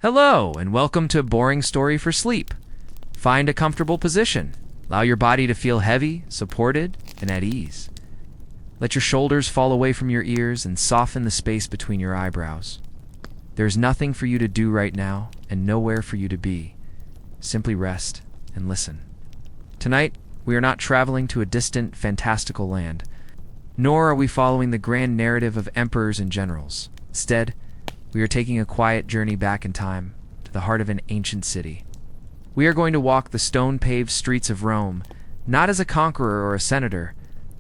Hello, and welcome to Boring Story for Sleep. Find a comfortable position. Allow your body to feel heavy, supported, and at ease. Let your shoulders fall away from your ears and soften the space between your eyebrows. There's nothing for you to do right now, and nowhere for you to be. Simply rest and listen. Tonight, we are not traveling to a distant, fantastical land, nor are we following the grand narrative of emperors and generals. Instead, we are taking a quiet journey back in time to the heart of an ancient city. We are going to walk the stone-paved streets of Rome, not as a conqueror or a senator,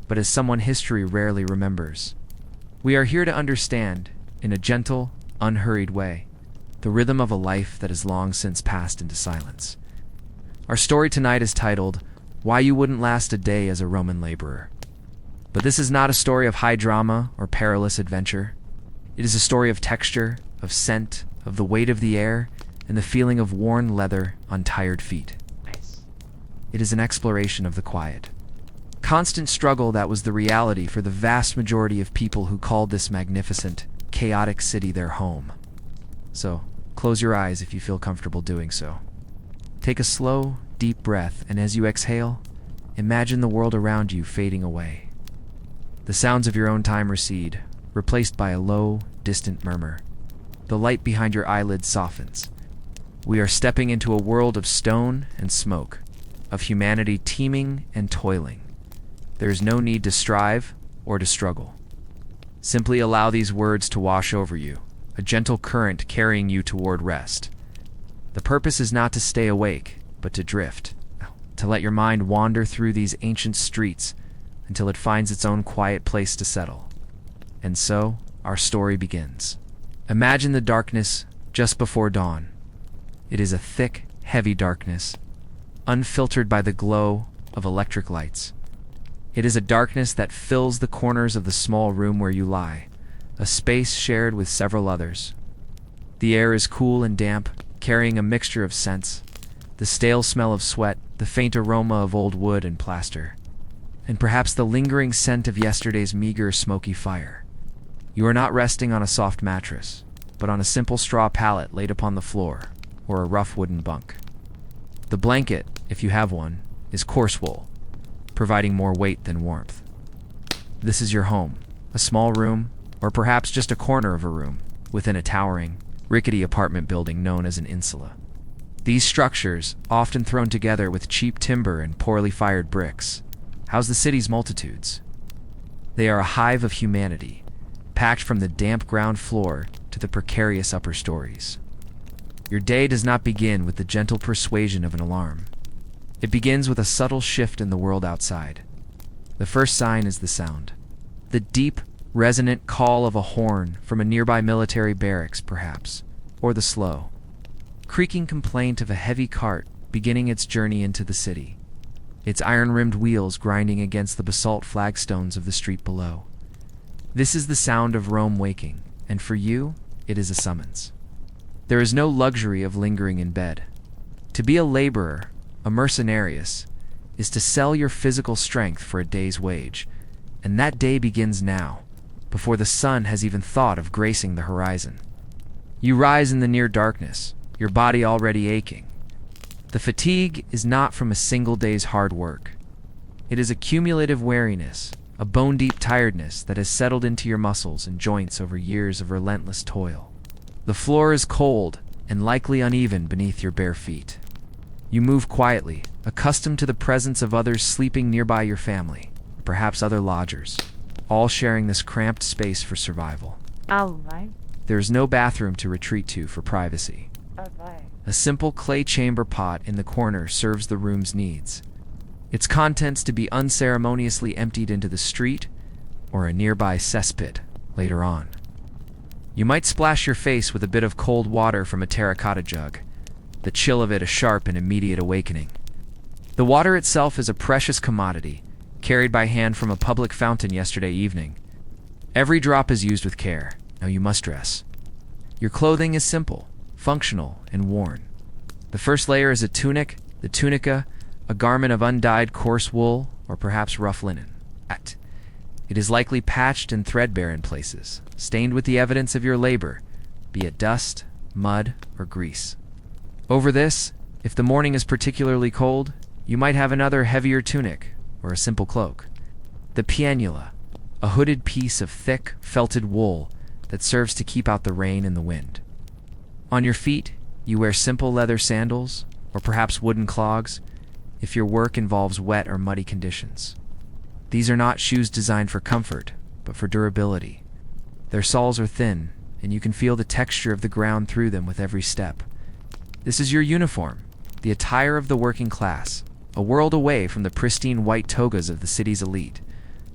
but as someone history rarely remembers. We are here to understand, in a gentle, unhurried way, the rhythm of a life that has long since passed into silence. Our story tonight is titled, Why You Wouldn't Last a Day as a Roman Laborer. But this is not a story of high drama or perilous adventure. It is a story of texture, of scent, of the weight of the air, and the feeling of worn leather on tired feet. Nice. It is an exploration of the quiet. Constant struggle that was the reality for the vast majority of people who called this magnificent, chaotic city their home. So, close your eyes if you feel comfortable doing so. Take a slow, deep breath, and as you exhale, imagine the world around you fading away. The sounds of your own time recede, replaced by a low, distant murmur. The light behind your eyelids softens. We are stepping into a world of stone and smoke, of humanity teeming and toiling. There is no need to strive or to struggle. Simply allow these words to wash over you, a gentle current carrying you toward rest. The purpose is not to stay awake, but to drift, to let your mind wander through these ancient streets until it finds its own quiet place to settle. And so, our story begins. Imagine the darkness just before dawn. It is a thick, heavy darkness, unfiltered by the glow of electric lights. It is a darkness that fills the corners of the small room where you lie, a space shared with several others. The air is cool and damp, carrying a mixture of scents, the stale smell of sweat, the faint aroma of old wood and plaster, and perhaps the lingering scent of yesterday's meager, smoky fire. You are not resting on a soft mattress, but on a simple straw pallet laid upon the floor, or a rough wooden bunk. The blanket, if you have one, is coarse wool, providing more weight than warmth. This is your home, a small room, or perhaps just a corner of a room, within a towering, rickety apartment building known as an insula. These structures, often thrown together with cheap timber and poorly fired bricks, house the city's multitudes. They are a hive of humanity, packed from the damp ground floor to the precarious upper stories. Your day does not begin with the gentle persuasion of an alarm. It begins with a subtle shift in the world outside. The first sign is the sound. The deep, resonant call of a horn from a nearby military barracks, perhaps, or the slow, creaking complaint of a heavy cart beginning its journey into the city, its iron-rimmed wheels grinding against the basalt flagstones of the street below. This is the sound of Rome waking, and for you, it is a summons. There is no luxury of lingering in bed. To be a laborer, a mercenarius, is to sell your physical strength for a day's wage, and that day begins now, before the sun has even thought of gracing the horizon. You rise in the near darkness, your body already aching. The fatigue is not from a single day's hard work. It is a cumulative weariness, a bone-deep tiredness that has settled into your muscles and joints over years of relentless toil. The floor is cold and likely uneven beneath your bare feet. You move quietly, accustomed to the presence of others sleeping nearby your family, perhaps other lodgers, all sharing this cramped space for survival. Alright. There is no bathroom to retreat to for privacy. Alright. A simple clay chamber pot in the corner serves the room's needs, its contents to be unceremoniously emptied into the street or a nearby cesspit later on. You might splash your face with a bit of cold water from a terracotta jug, the chill of it a sharp and immediate awakening. The water itself is a precious commodity, carried by hand from a public fountain yesterday evening. Every drop is used with care. Now you must dress. Your clothing is simple, functional, and worn. The first layer is a tunic, the tunica, a garment of undyed coarse wool or perhaps rough linen. It is likely patched and threadbare in places, stained with the evidence of your labor, be it dust, mud, or grease. Over this, if the morning is particularly cold, you might have another heavier tunic or a simple cloak. The pianula, a hooded piece of thick, felted wool that serves to keep out the rain and the wind. On your feet, you wear simple leather sandals or perhaps wooden clogs if your work involves wet or muddy conditions. These are not shoes designed for comfort, but for durability. Their soles are thin, and you can feel the texture of the ground through them with every step. This is your uniform, the attire of the working class, a world away from the pristine white togas of the city's elite.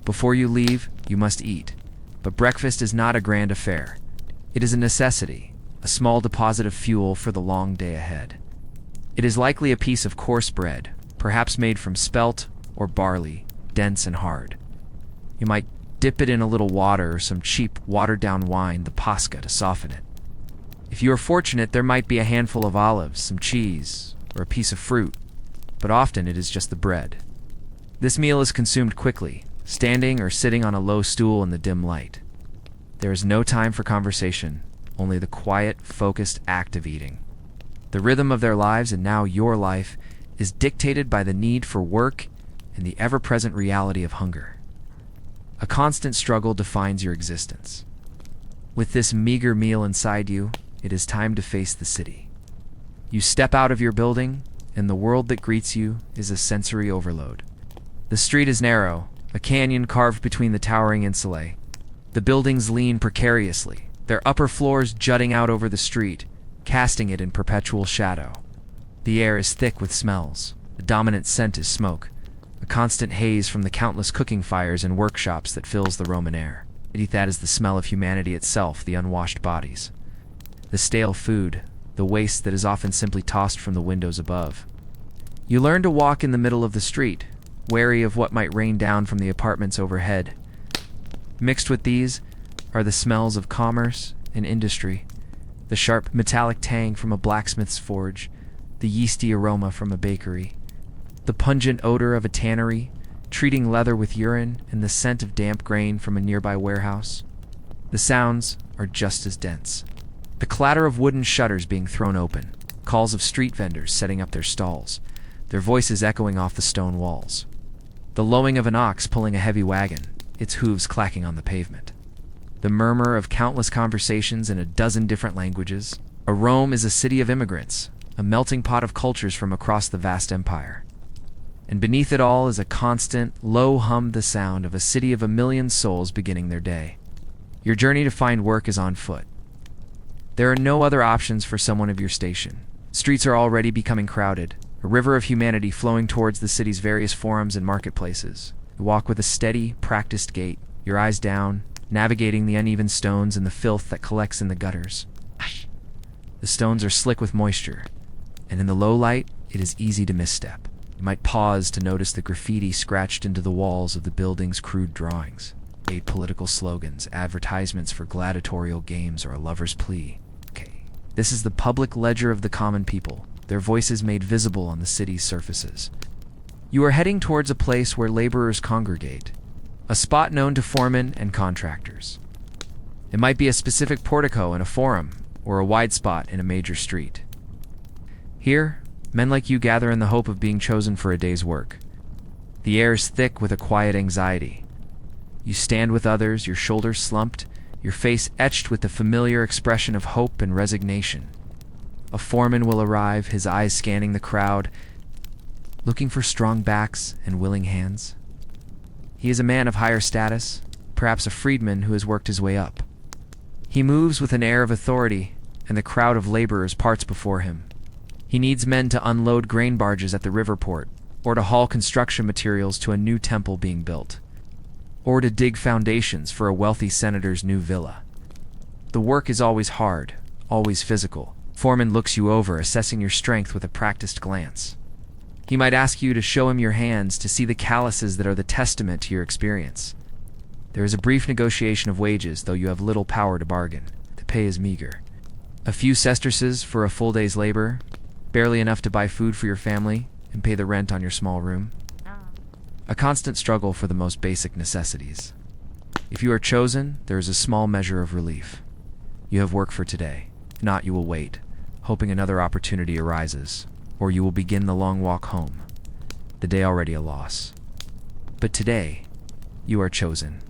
Before you leave, you must eat. But breakfast is not a grand affair. It is a necessity, a small deposit of fuel for the long day ahead. It is likely a piece of coarse bread, perhaps made from spelt or barley, dense and hard. You might dip it in a little water or some cheap, watered-down wine, the pasca, to soften it. If you are fortunate, there might be a handful of olives, some cheese, or a piece of fruit, but often it is just the bread. This meal is consumed quickly, standing or sitting on a low stool in the dim light. There is no time for conversation, only the quiet, focused act of eating. The rhythm of their lives, and now your life, is dictated by the need for work and the ever-present reality of hunger. A constant struggle defines your existence. With this meager meal inside you, it is time to face the city. You step out of your building, and the world that greets you is a sensory overload. The street is narrow, a canyon carved between the towering insulae. The buildings lean precariously, their upper floors jutting out over the street, casting it in perpetual shadow. The air is thick with smells. The dominant scent is smoke, a constant haze from the countless cooking fires and workshops that fills the Roman air. Beneath that is the smell of humanity itself, the unwashed bodies, the stale food, the waste that is often simply tossed from the windows above. You learn to walk in the middle of the street, wary of what might rain down from the apartments overhead. Mixed with these are the smells of commerce and industry, the sharp metallic tang from a blacksmith's forge, the yeasty aroma from a bakery, the pungent odor of a tannery, treating leather with urine, and the scent of damp grain from a nearby warehouse. The sounds are just as dense. The clatter of wooden shutters being thrown open, calls of street vendors setting up their stalls, their voices echoing off the stone walls. The lowing of an ox pulling a heavy wagon, its hooves clacking on the pavement. The murmur of countless conversations in a dozen different languages. Rome is a city of immigrants, a melting pot of cultures from across the vast empire. And beneath it all is a constant, low hum, the sound of a city of 1,000,000 souls beginning their day. Your journey to find work is on foot. There are no other options for someone of your station. Streets are already becoming crowded, a river of humanity flowing towards the city's various forums and marketplaces. You walk with a steady, practiced gait, your eyes down, navigating the uneven stones and the filth that collects in the gutters. The stones are slick with moisture, and in the low light, it is easy to misstep. You might pause to notice the graffiti scratched into the walls of the building's crude drawings, political slogans, advertisements for gladiatorial games, or a lover's plea. This is the public ledger of the common people, their voices made visible on the city's surfaces. You are heading towards a place where laborers congregate, a spot known to foremen and contractors. It might be a specific portico in a forum, or a wide spot in a major street. Here, men like you gather in the hope of being chosen for a day's work. The air is thick with a quiet anxiety. You stand with others, your shoulders slumped, your face etched with the familiar expression of hope and resignation. A foreman will arrive, his eyes scanning the crowd, looking for strong backs and willing hands. He is a man of higher status, perhaps a freedman who has worked his way up. He moves with an air of authority, and the crowd of laborers parts before him. He needs men to unload grain barges at the river port, or to haul construction materials to a new temple being built, or to dig foundations for a wealthy senator's new villa. The work is always hard, always physical. Foreman looks you over, assessing your strength with a practiced glance. He might ask you to show him your hands to see the calluses that are the testament to your experience. There is a brief negotiation of wages, though you have little power to bargain. The pay is meager. A few sesterces for a full day's labor, barely enough to buy food for your family and pay the rent on your small room. A constant struggle for the most basic necessities. If you are chosen, there is a small measure of relief. You have work for today. not, you will wait, hoping another opportunity arises, or you will begin the long walk home, the day already a loss. But today, you are chosen.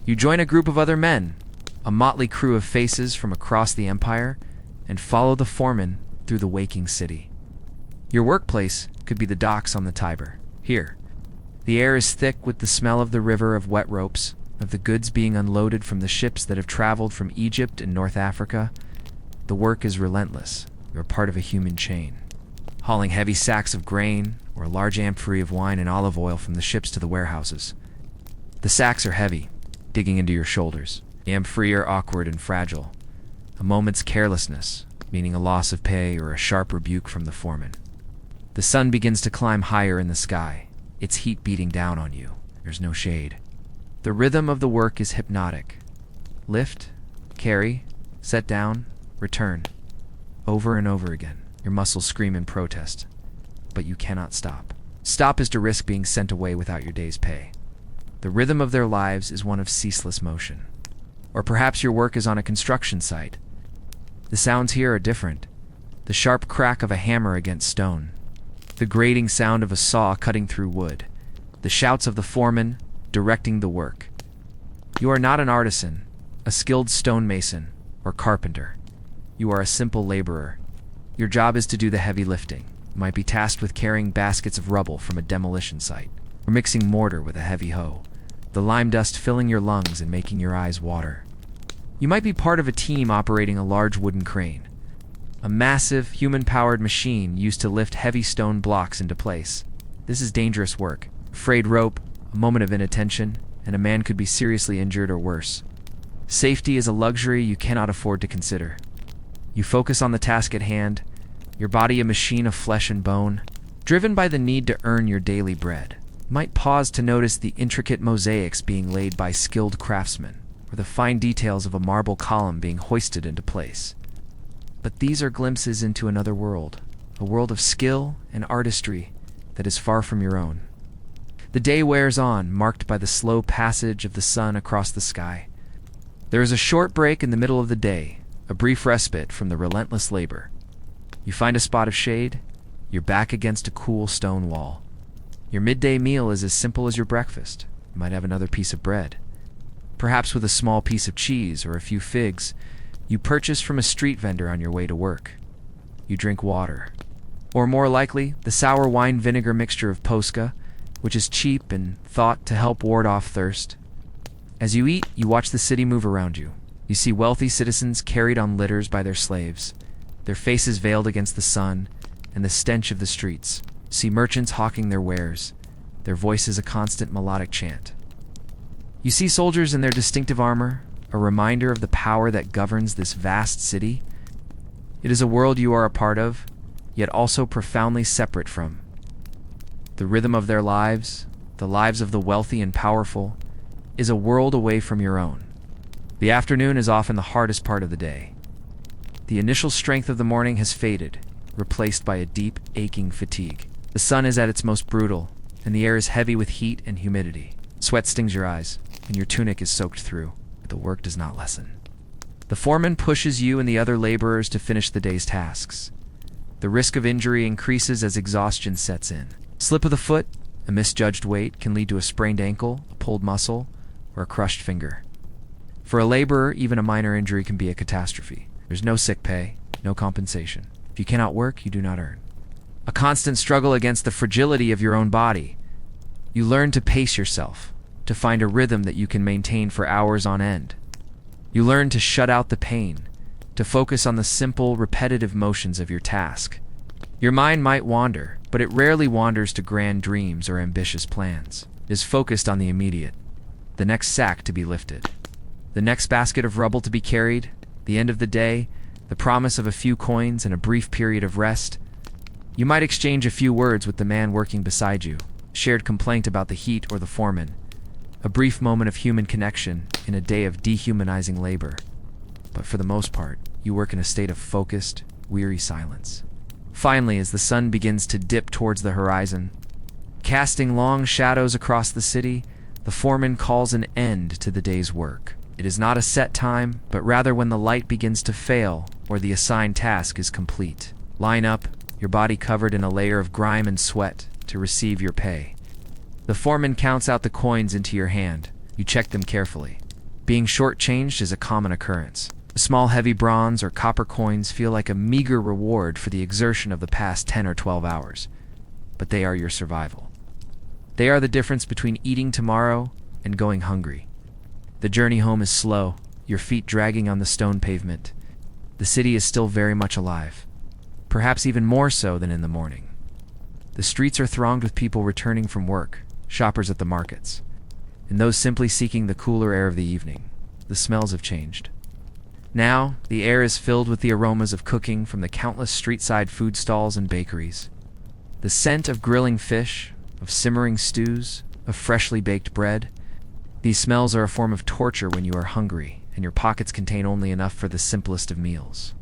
You join a group of other men, a motley crew of faces from across the empire, and follow the foreman through the waking city. Your workplace could be the docks on the Tiber. Here, the air is thick with the smell of the river, of wet ropes, of the goods being unloaded from the ships that have traveled from Egypt and North Africa. The work is relentless. You're part of a human chain, hauling heavy sacks of grain or a large amphory of wine and olive oil from the ships to the warehouses. The sacks are heavy, digging into your shoulders. The amphory are awkward and fragile. A moment's carelessness, meaning a loss of pay or a sharp rebuke from the foreman. The sun begins to climb higher in the sky, its heat beating down on you. There's no shade. The rhythm of the work is hypnotic. Lift, carry, set down, return. Over and over again. Your muscles scream in protest, but you cannot stop. Stop is to risk being sent away without your day's pay. The rhythm of their lives is one of ceaseless motion. Or perhaps your work is on a construction site. The sounds here are different. The sharp crack of a hammer against stone. The grating sound of a saw cutting through wood. The shouts of the foreman directing the work. You are not an artisan, a skilled stonemason, or carpenter. You are a simple laborer. Your job is to do the heavy lifting. You might be tasked with carrying baskets of rubble from a demolition site, or mixing mortar with a heavy hoe, the lime dust filling your lungs and making your eyes water. You might be part of a team operating a large wooden crane, a massive, human-powered machine used to lift heavy stone blocks into place. This is dangerous work. A frayed rope, a moment of inattention, and a man could be seriously injured or worse. Safety is a luxury you cannot afford to consider. You focus on the task at hand, your body a machine of flesh and bone, driven by the need to earn your daily bread. You might pause to notice the intricate mosaics being laid by skilled craftsmen, or the fine details of a marble column being hoisted into place. But these are glimpses into another world, a world of skill and artistry that is far from your own. The day wears on, marked by the slow passage of the sun across the sky. There is a short break in the middle of the day, a brief respite from the relentless labor. You find a spot of shade, you're back against a cool stone wall. Your midday meal is as simple as your breakfast. You might have another piece of bread, perhaps with a small piece of cheese or a few figs you purchase from a street vendor on your way to work. You drink water, or more likely, the sour wine vinegar mixture of Posca, which is cheap and thought to help ward off thirst. As you eat, you watch the city move around you. You see wealthy citizens carried on litters by their slaves, their faces veiled against the sun and the stench of the streets. See merchants hawking their wares, their voices a constant melodic chant. You see soldiers in their distinctive armor, a reminder of the power that governs this vast city. It is a world you are a part of, yet also profoundly separate from. The rhythm of their lives, the lives of the wealthy and powerful, is a world away from your own. The afternoon is often the hardest part of the day. The initial strength of the morning has faded, replaced by a deep, aching fatigue. The sun is at its most brutal, and the air is heavy with heat and humidity. Sweat stings your eyes, and your tunic is soaked through. But the work does not lessen. The foreman pushes you and the other laborers to finish the day's tasks. The risk of injury increases as exhaustion sets in. Slip of the foot, a misjudged weight can lead to a sprained ankle, a pulled muscle, or a crushed finger. For a laborer, even a minor injury can be a catastrophe. There's no sick pay, no compensation. If you cannot work, you do not earn. A constant struggle against the fragility of your own body. You learn to pace yourself, to find a rhythm that you can maintain for hours on end. You learn to shut out the pain, to focus on the simple, repetitive motions of your task. Your mind might wander, but it rarely wanders to grand dreams or ambitious plans. It is focused on the immediate, the next sack to be lifted, the next basket of rubble to be carried, the end of the day, the promise of a few coins and a brief period of rest. You might exchange a few words with the man working beside you, shared complaint about the heat or the foreman, a brief moment of human connection in a day of dehumanizing labor. But for the most part, you work in a state of focused, weary silence. Finally, as the sun begins to dip towards the horizon, casting long shadows across the city, the foreman calls an end to the day's work. It is not a set time, but rather when the light begins to fail or the assigned task is complete. Line up, your body covered in a layer of grime and sweat, to receive your pay. The foreman counts out the coins into your hand. You check them carefully. Being shortchanged is a common occurrence. The small heavy bronze or copper coins feel like a meager reward for the exertion of the past 10 or 12 hours, but they are your survival. They are the difference between eating tomorrow and going hungry. The journey home is slow, your feet dragging on the stone pavement. The city is still very much alive, perhaps even more so than in the morning. The streets are thronged with people returning from work, shoppers at the markets, and those simply seeking the cooler air of the evening. The smells have changed. Now, the air is filled with the aromas of cooking from the countless street-side food stalls and bakeries. The scent of grilling fish, of simmering stews, of freshly baked bread. These smells are a form of torture when you are hungry and your pockets contain only enough for the simplest of meals.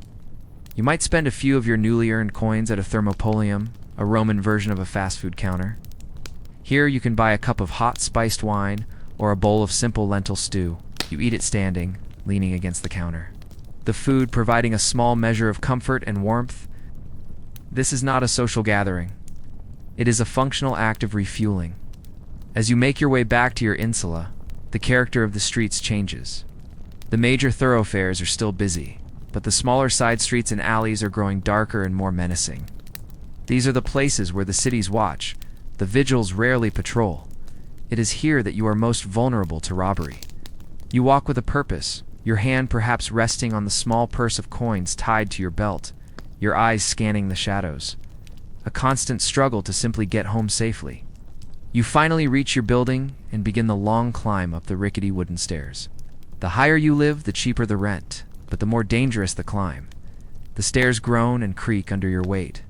You might spend a few of your newly earned coins at a thermopolium, a Roman version of a fast food counter. Here you can buy a cup of hot spiced wine or a bowl of simple lentil stew. You eat it standing, leaning against the counter. The food providing a small measure of comfort and warmth. This is not a social gathering. It is a functional act of refueling. As you make your way back to your insula, the character of the streets changes. The major thoroughfares are still busy, but the smaller side streets and alleys are growing darker and more menacing. These are the places where the city's watch, the vigils rarely patrol. It is here that you are most vulnerable to robbery. You walk with a purpose, your hand perhaps resting on the small purse of coins tied to your belt, your eyes scanning the shadows. A constant struggle to simply get home safely. You finally reach your building and begin the long climb up the rickety wooden stairs. The higher you live, the cheaper the rent, but the more dangerous the climb. The stairs groan and creak under your weight.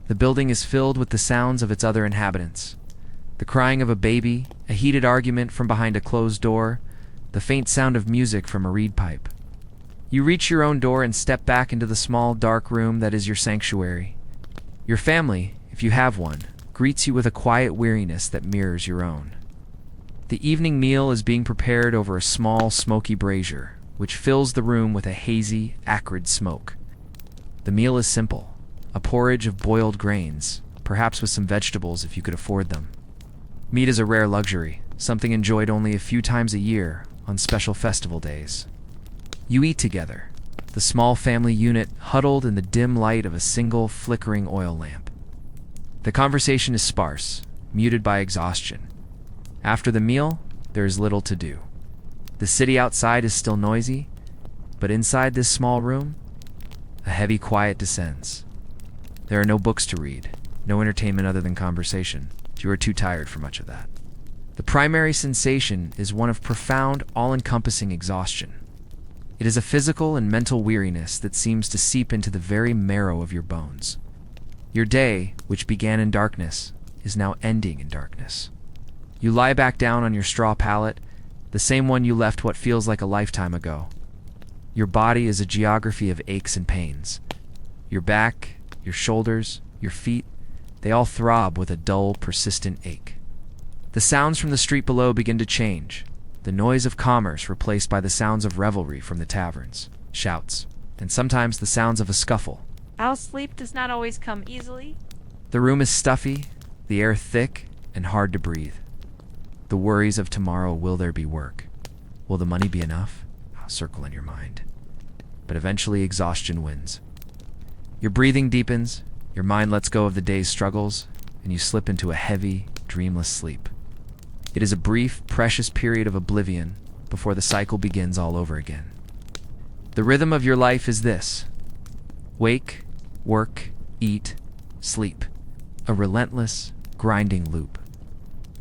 The building is filled with the sounds of its other inhabitants. The crying of a baby, a heated argument from behind a closed door, the faint sound of music from a reed pipe. You reach your own door and step back into the small, dark room that is your sanctuary. Your family, if you have one, greets you with a quiet weariness that mirrors your own. The evening meal is being prepared over a small, smoky brazier, which fills the room with a hazy, acrid smoke. The meal is simple, a porridge of boiled grains, perhaps with some vegetables if you could afford them. Meat is a rare luxury, something enjoyed only a few times a year on special festival days. You eat together, the small family unit huddled in the dim light of a single flickering oil lamp. The conversation is sparse, muted by exhaustion. After the meal, there is little to do. The city outside is still noisy, but inside this small room, a heavy quiet descends. There are no books to read, no entertainment other than conversation. You are too tired for much of that. The primary sensation is one of profound, all-encompassing exhaustion. It is a physical and mental weariness that seems to seep into the very marrow of your bones. Your day, which began in darkness, is now ending in darkness. You lie back down on your straw pallet, the same one you left what feels like a lifetime ago. Your body is a geography of aches and pains. Your back, your shoulders, your feet, they all throb with a dull, persistent ache. The sounds from the street below begin to change, the noise of commerce replaced by the sounds of revelry from the taverns, shouts, and sometimes the sounds of a scuffle. Our sleep does not always come easily. The room is stuffy, the air thick and hard to breathe. The worries of tomorrow: will there be work? Will the money be enough? Circle in your mind. But eventually exhaustion wins. Your breathing deepens, your mind lets go of the day's struggles, and you slip into a heavy, dreamless sleep. It is a brief, precious period of oblivion before the cycle begins all over again. The rhythm of your life is this: wake, work, eat, sleep. A relentless, grinding loop.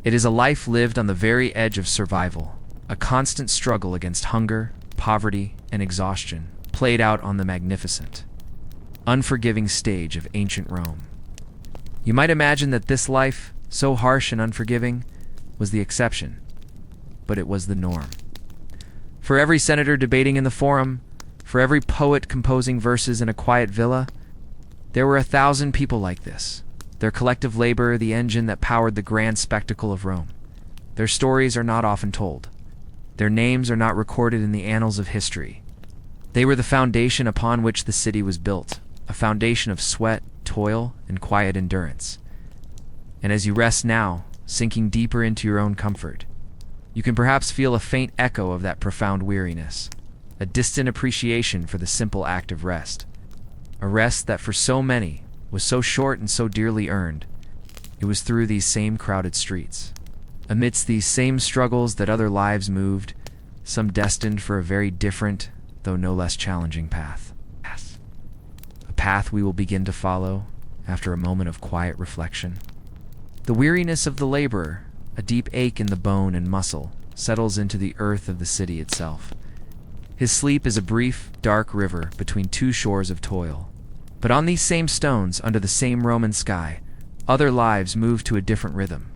It is a life lived on the very edge of survival, a constant struggle against hunger, poverty, and exhaustion, played out on the magnificent, unforgiving stage of ancient Rome. You might imagine that this life, so harsh and unforgiving, was the exception, but it was the norm. For every senator debating in the forum, for every poet composing verses in a quiet villa, there were 1,000 people like this, their collective labor the engine that powered the grand spectacle of Rome. Their stories are not often told. Their names are not recorded in the annals of history. They were the foundation upon which the city was built, a foundation of sweat, toil, and quiet endurance. And as you rest now, sinking deeper into your own comfort, you can perhaps feel a faint echo of that profound weariness, a distant appreciation for the simple act of rest, a rest that for so many was so short and so dearly earned. It was through these same crowded streets, amidst these same struggles that other lives moved, some destined for a very different, though no less challenging path. A path we will begin to follow after a moment of quiet reflection. The weariness of the laborer, a deep ache in the bone and muscle, settles into the earth of the city itself. His sleep is a brief, dark river between two shores of toil. But on these same stones, under the same Roman sky, other lives move to a different rhythm.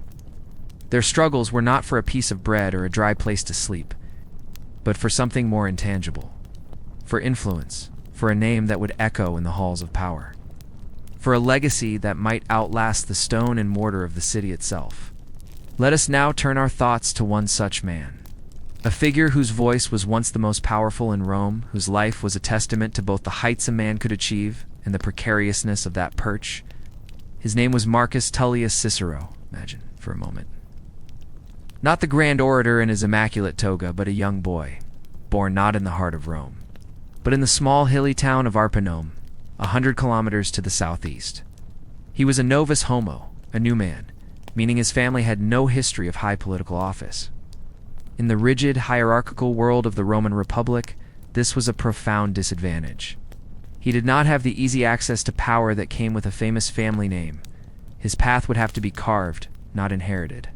Their struggles were not for a piece of bread or a dry place to sleep, but for something more intangible, for influence, for a name that would echo in the halls of power, for a legacy that might outlast the stone and mortar of the city itself. Let us now turn our thoughts to one such man, a figure whose voice was once the most powerful in Rome, whose life was a testament to both the heights a man could achieve and the precariousness of that perch. His name was Marcus Tullius Cicero. Imagine for a moment. Not the grand orator in his immaculate toga, but a young boy, born not in the heart of Rome, but in the small hilly town of Arpinum, 100 kilometers to the southeast. He was a novus homo, a new man, meaning his family had no history of high political office. In the rigid, hierarchical world of the Roman Republic, this was a profound disadvantage. He did not have the easy access to power that came with a famous family name. His path would have to be carved, not inherited.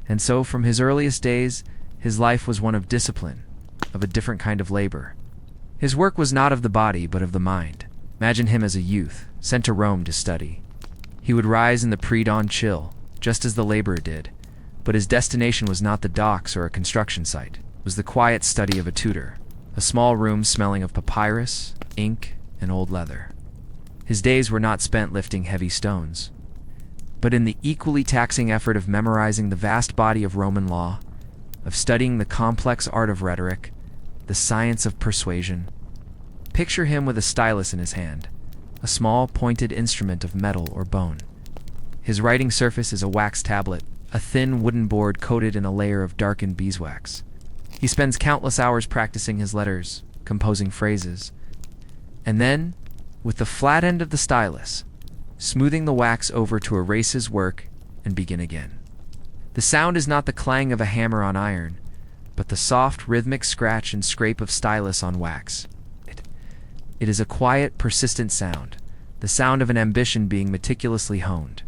And so, from his earliest days, his life was one of discipline, of a different kind of labor. His work was not of the body, but of the mind. Imagine him as a youth, sent to Rome to study. He would rise in the pre-dawn chill, just as the laborer did, but his destination was not the docks or a construction site. It was the quiet study of a tutor, a small room smelling of papyrus, ink, and old leather. His days were not spent lifting heavy stones, but in the equally taxing effort of memorizing the vast body of Roman law, of studying the complex art of rhetoric, the science of persuasion. Picture him with a stylus in his hand, a small pointed instrument of metal or bone. His writing surface is a wax tablet, a thin wooden board coated in a layer of darkened beeswax. He spends countless hours practicing his letters, composing phrases, and then, with the flat end of the stylus, smoothing the wax over to erase his work and begin again. The sound is not the clang of a hammer on iron, but the soft, rhythmic scratch and scrape of stylus on wax. It is a quiet, persistent sound, the sound of an ambition being meticulously honed.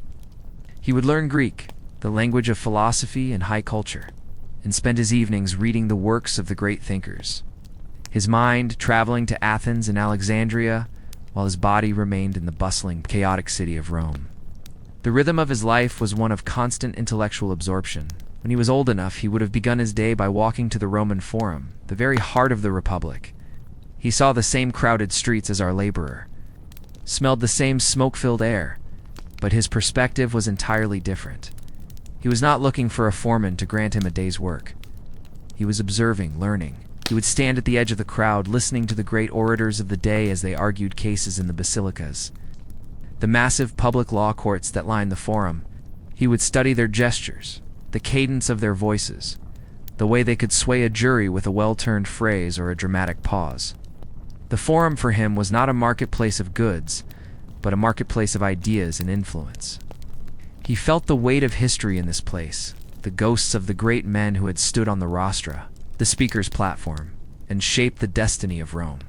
He would learn Greek, the language of philosophy and high culture, and spend his evenings reading the works of the great thinkers, his mind traveling to Athens and Alexandria, while his body remained in the bustling, chaotic city of Rome. The rhythm of his life was one of constant intellectual absorption. When he was old enough, he would have begun his day by walking to the Roman Forum, the very heart of the Republic. He saw the same crowded streets as our laborer, smelled the same smoke-filled air, but his perspective was entirely different. He was not looking for a foreman to grant him a day's work. He was observing, learning. He would stand at the edge of the crowd, listening to the great orators of the day as they argued cases in the basilicas, the massive public law courts that lined the forum. He would study their gestures, the cadence of their voices, the way they could sway a jury with a well-turned phrase or a dramatic pause. The forum for him was not a marketplace of goods, but a marketplace of ideas and influence. He felt the weight of history in this place, the ghosts of the great men who had stood on the rostra, the speaker's platform, and shaped the destiny of Rome.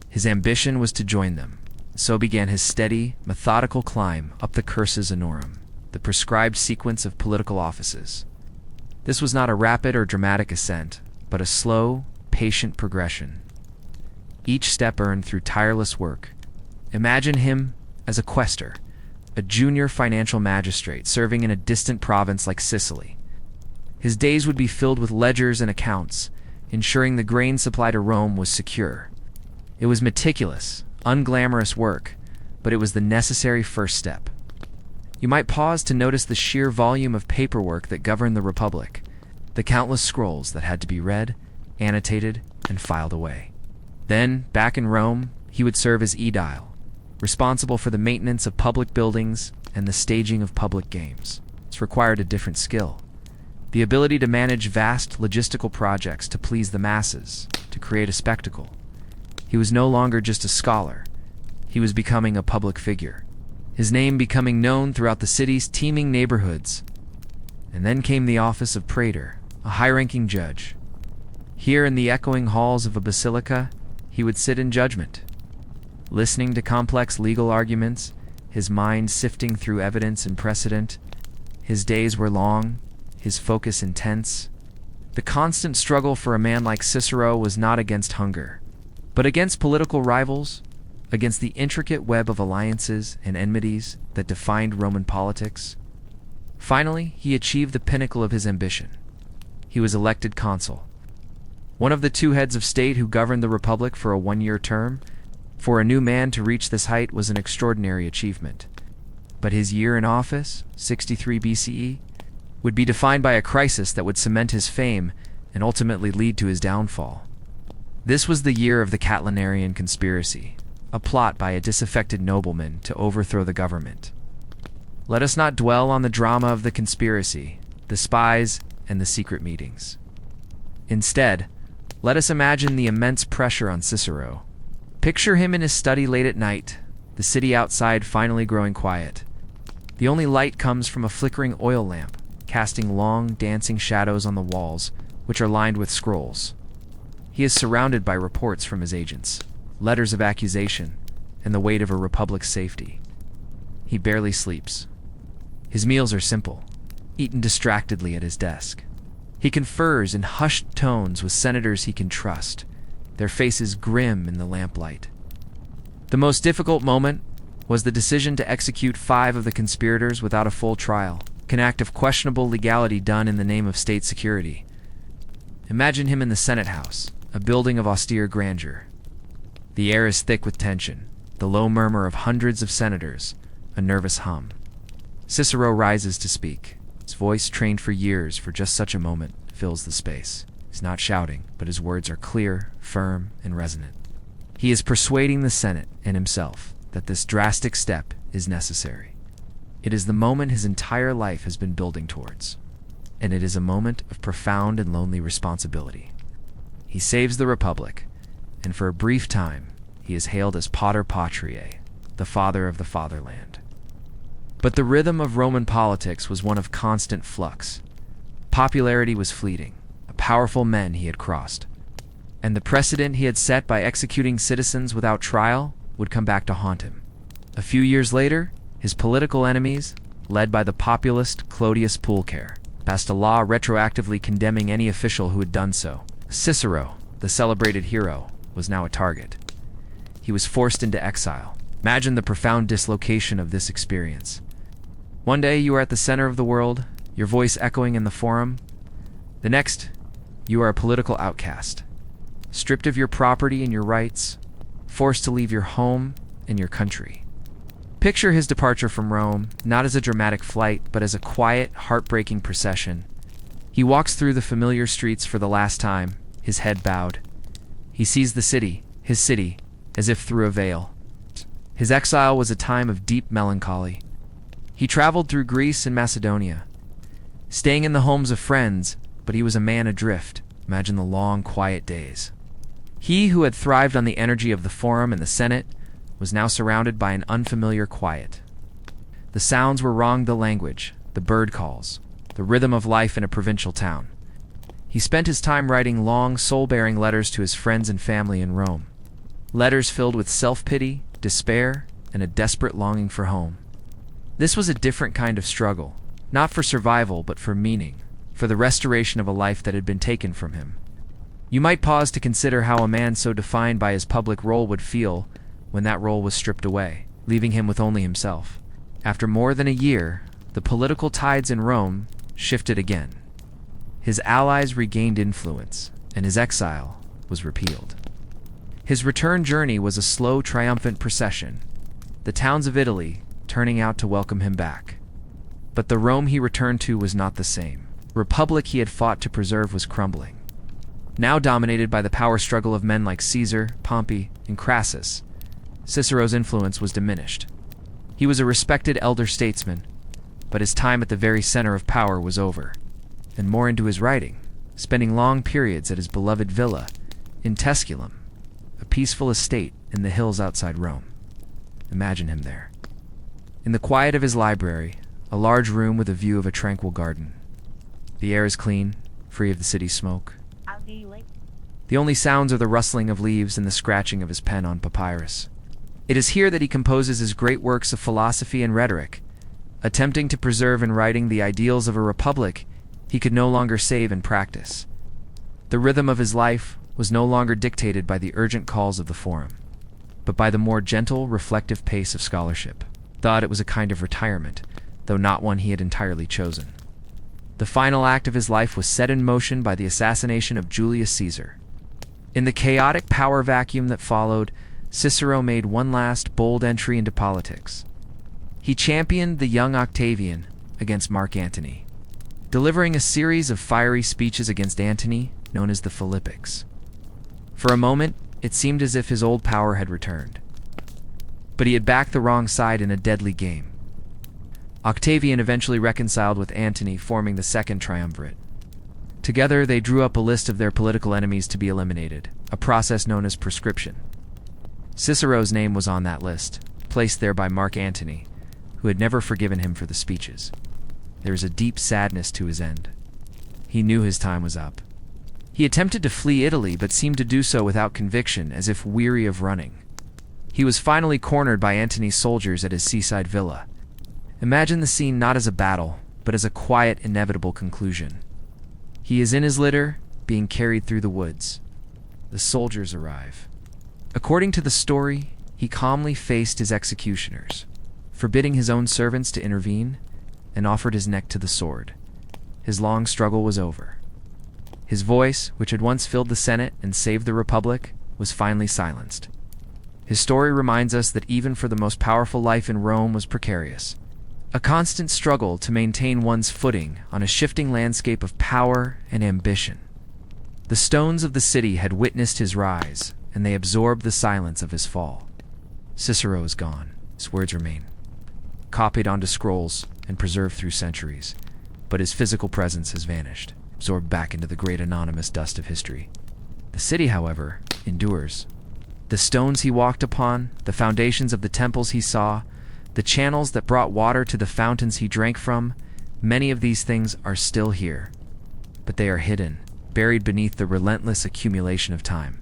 His ambition was to join them. So began his steady, methodical climb up the cursus honorum, the prescribed sequence of political offices. This was not a rapid or dramatic ascent, but a slow, patient progression, each step earned through tireless work. Imagine him as a quaestor, a junior financial magistrate serving in a distant province like Sicily. His days would be filled with ledgers and accounts, ensuring the grain supply to Rome was secure. It was meticulous, unglamorous work, but it was the necessary first step. You might pause to notice the sheer volume of paperwork that governed the Republic, the countless scrolls that had to be read, annotated, and filed away. Then, back in Rome, he would serve as aedile, responsible for the maintenance of public buildings and the staging of public games. This required a different skill. The ability to manage vast logistical projects to please the masses, to create a spectacle. He was no longer just a scholar. He was becoming a public figure, his name becoming known throughout the city's teeming neighborhoods. And then came the office of praetor, a high-ranking judge. Here in the echoing halls of a basilica, he would sit in judgment, listening to complex legal arguments, his mind sifting through evidence and precedent. His days were long, his focus intense. The constant struggle for a man like Cicero was not against hunger, but against political rivals, against the intricate web of alliances and enmities that defined Roman politics. Finally, he achieved the pinnacle of his ambition. He was elected consul, one of the two heads of state who governed the Republic for a one-year term. For a new man to reach this height was an extraordinary achievement. But his year in office, 63 BCE, would be defined by a crisis that would cement his fame and ultimately lead to his downfall. This was the year of the Catilinarian conspiracy, a plot by a disaffected nobleman to overthrow the government. Let us not dwell on the drama of the conspiracy, the spies, and the secret meetings. Instead, let us imagine the immense pressure on Cicero. Picture him in his study late at night, the city outside finally growing quiet. The only light comes from a flickering oil lamp, casting long, dancing shadows on the walls, which are lined with scrolls. He is surrounded by reports from his agents, letters of accusation, and the weight of a republic's safety. He barely sleeps. His meals are simple, eaten distractedly at his desk. He confers in hushed tones with senators he can trust, their faces grim in the lamplight. The most difficult moment was the decision to execute 5 of the conspirators without a full trial, an act of questionable legality done in the name of state security. Imagine him in the Senate House, a building of austere grandeur. The air is thick with tension, the low murmur of hundreds of senators, a nervous hum. Cicero rises to speak. His voice, trained for years for just such a moment, fills the space. He's not shouting, but his words are clear, firm, and resonant. He is persuading the Senate and himself that this drastic step is necessary. It is the moment his entire life has been building towards, and it is a moment of profound and lonely responsibility. He saves the Republic, and for a brief time, he is hailed as Pater Patriae, the father of the fatherland. But the rhythm of Roman politics was one of constant flux. Popularity was fleeting, a powerful men he had crossed, and the precedent he had set by executing citizens without trial would come back to haunt him. A few years later, his political enemies, led by the populist Clodius Pulcher, passed a law retroactively condemning any official who had done so. Cicero, the celebrated hero, was now a target. He was forced into exile. Imagine the profound dislocation of this experience. One day you are at the center of the world, your voice echoing in the forum. The next, you are a political outcast, stripped of your property and your rights, forced to leave your home and your country. Picture his departure from Rome, not as a dramatic flight, but as a quiet, heartbreaking procession. He walks through the familiar streets for the last time, his head bowed. He sees the city, his city, as if through a veil. His exile was a time of deep melancholy. He traveled through Greece and Macedonia, staying in the homes of friends, but he was a man adrift. Imagine the long, quiet days. He who had thrived on the energy of the Forum and the Senate was now surrounded by an unfamiliar quiet. The sounds were wronged the language, the bird calls, the rhythm of life in a provincial town. He spent his time writing long, soul-bearing letters to his friends and family in Rome. Letters filled with self-pity, despair, and a desperate longing for home. This was a different kind of struggle, not for survival but for meaning, for the restoration of a life that had been taken from him. You might pause to consider how a man so defined by his public role would feel when that role was stripped away, leaving him with only himself. After more than a year, the political tides in Rome shifted again. His allies regained influence, and his exile was repealed. His return journey was a slow, triumphant procession, the towns of Italy turning out to welcome him back. But the Rome he returned to was not the same. The republic he had fought to preserve was crumbling. Now dominated by the power struggle of men like Caesar, Pompey, and Crassus, Cicero's influence was diminished. He was a respected elder statesman, but his time at the very center of power was over, and more into his writing, spending long periods at his beloved villa in Tusculum, a peaceful estate in the hills outside Rome. Imagine him there. In the quiet of his library, a large room with a view of a tranquil garden. The air is clean, free of the city's smoke. The only sounds are the rustling of leaves and the scratching of his pen on papyrus. It is here that he composes his great works of philosophy and rhetoric, attempting to preserve in writing the ideals of a republic he could no longer save in practice. The rhythm of his life was no longer dictated by the urgent calls of the forum, but by the more gentle, reflective pace of scholarship. Thought it was a kind of retirement, though not one he had entirely chosen. The final act of his life was set in motion by the assassination of Julius Caesar. In the chaotic power vacuum that followed, Cicero made one last bold entry into politics. He championed the young Octavian against Mark Antony, delivering a series of fiery speeches against Antony, known as the Philippics. For a moment, it seemed as if his old power had returned. But he had backed the wrong side in a deadly game. Octavian eventually reconciled with Antony, forming the Second Triumvirate. Together, they drew up a list of their political enemies to be eliminated, a process known as proscription. Cicero's name was on that list, placed there by Mark Antony, who had never forgiven him for the speeches. There was a deep sadness to his end. He knew his time was up. He attempted to flee Italy, but seemed to do so without conviction, as if weary of running. He was finally cornered by Antony's soldiers at his seaside villa. Imagine the scene not as a battle, but as a quiet, inevitable conclusion. He is in his litter, being carried through the woods. The soldiers arrive. According to the story, he calmly faced his executioners, forbidding his own servants to intervene, and offered his neck to the sword. His long struggle was over. His voice, which had once filled the Senate and saved the Republic, was finally silenced. His story reminds us that even for the most powerful life in Rome was precarious, a constant struggle to maintain one's footing on a shifting landscape of power and ambition. The stones of the city had witnessed his rise, and they absorbed the silence of his fall. Cicero is gone. His words remain, copied onto scrolls and preserved through centuries, but his physical presence has vanished, absorbed back into the great anonymous dust of history. The city, however, endures. The stones he walked upon, the foundations of the temples he saw, the channels that brought water to the fountains he drank from, many of these things are still here. But they are hidden, buried beneath the relentless accumulation of time.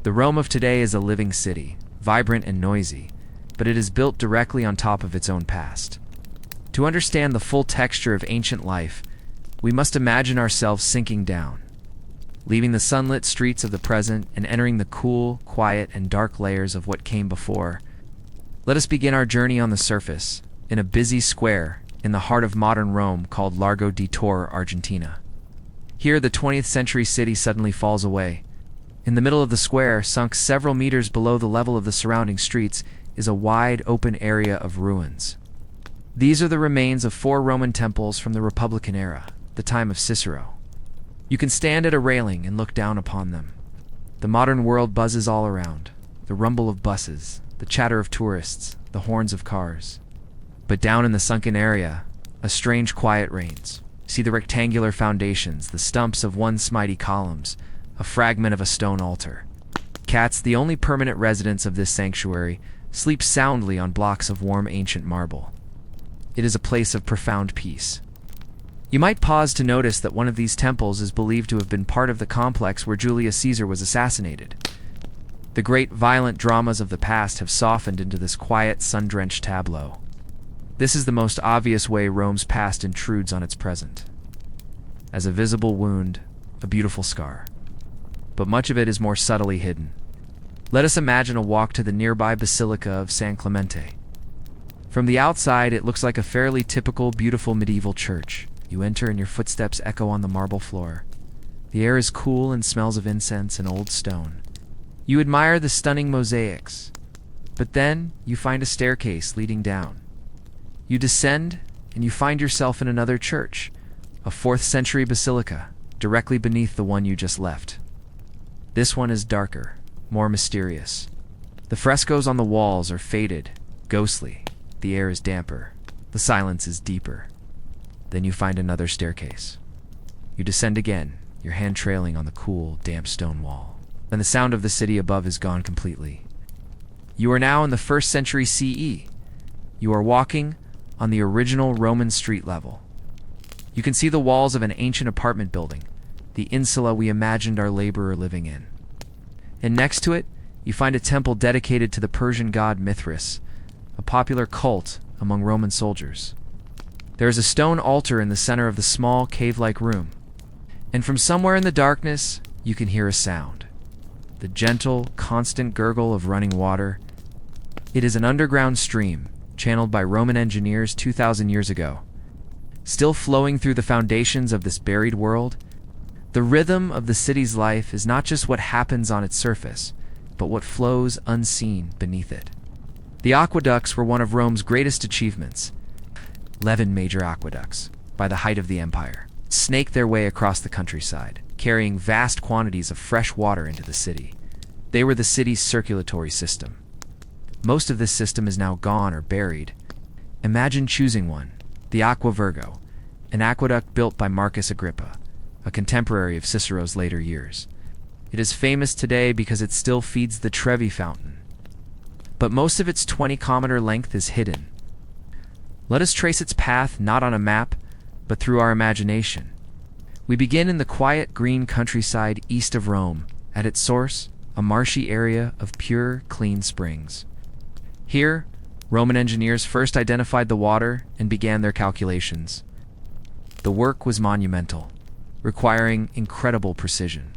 The Rome of today is a living city, vibrant and noisy, but it is built directly on top of its own past. To understand the full texture of ancient life, we must imagine ourselves sinking down, leaving the sunlit streets of the present and entering the cool, quiet, and dark layers of what came before. Let us begin our journey on the surface, in a busy square in the heart of modern Rome called Largo di Torre, Argentina. Here, the 20th century city suddenly falls away. In the middle of the square, sunk several meters below the level of the surrounding streets, is a wide, open area of ruins. These are the remains of 4 Roman temples from the Republican era, the time of Cicero. You can stand at a railing and look down upon them. The modern world buzzes all around, the rumble of buses, the chatter of tourists, the horns of cars. But down in the sunken area, a strange quiet reigns. See the rectangular foundations, the stumps of once mighty columns, a fragment of a stone altar. Cats, the only permanent residents of this sanctuary, sleep soundly on blocks of warm ancient marble. It is a place of profound peace. You might pause to notice that one of these temples is believed to have been part of the complex where Julius Caesar was assassinated. The great violent dramas of the past have softened into this quiet, sun-drenched tableau. This is the most obvious way Rome's past intrudes on its present. As a visible wound, a beautiful scar. But much of it is more subtly hidden. Let us imagine a walk to the nearby Basilica of San Clemente. From the outside, it looks like a fairly typical, beautiful medieval church. You enter and your footsteps echo on the marble floor. The air is cool and smells of incense and old stone. You admire the stunning mosaics, but then you find a staircase leading down. You descend and you find yourself in another church, a 4th century basilica, directly beneath the one you just left. This one is darker, more mysterious. The frescoes on the walls are faded, ghostly. The air is damper. The silence is deeper. Then you find another staircase. You descend again, your hand trailing on the cool, damp stone wall. Then the sound of the city above is gone completely. You are now in the 1st century CE. You are walking on the original Roman street level. You can see the walls of an ancient apartment building, the insula we imagined our laborer living in. And next to it, you find a temple dedicated to the Persian god Mithras, a popular cult among Roman soldiers. There is a stone altar in the center of the small, cave-like room. And from somewhere in the darkness, you can hear a sound. The gentle, constant gurgle of running water. It is an underground stream, channeled by Roman engineers 2,000 years ago. Still flowing through the foundations of this buried world, the rhythm of the city's life is not just what happens on its surface, but what flows unseen beneath it. The aqueducts were one of Rome's greatest achievements. 11 major aqueducts, by the height of the empire, snaked their way across the countryside, carrying vast quantities of fresh water into the city. They were the city's circulatory system. Most of this system is now gone or buried. Imagine choosing one, the Aqua Virgo, an aqueduct built by Marcus Agrippa, a contemporary of Cicero's later years. It is famous today because it still feeds the Trevi fountain. But most of its 20-kilometer length is hidden. Let us trace its path not on a map, but through our imagination. We begin in the quiet green countryside east of Rome, at its source, a marshy area of pure, clean springs. Here, Roman engineers first identified the water and began their calculations. The work was monumental, requiring incredible precision.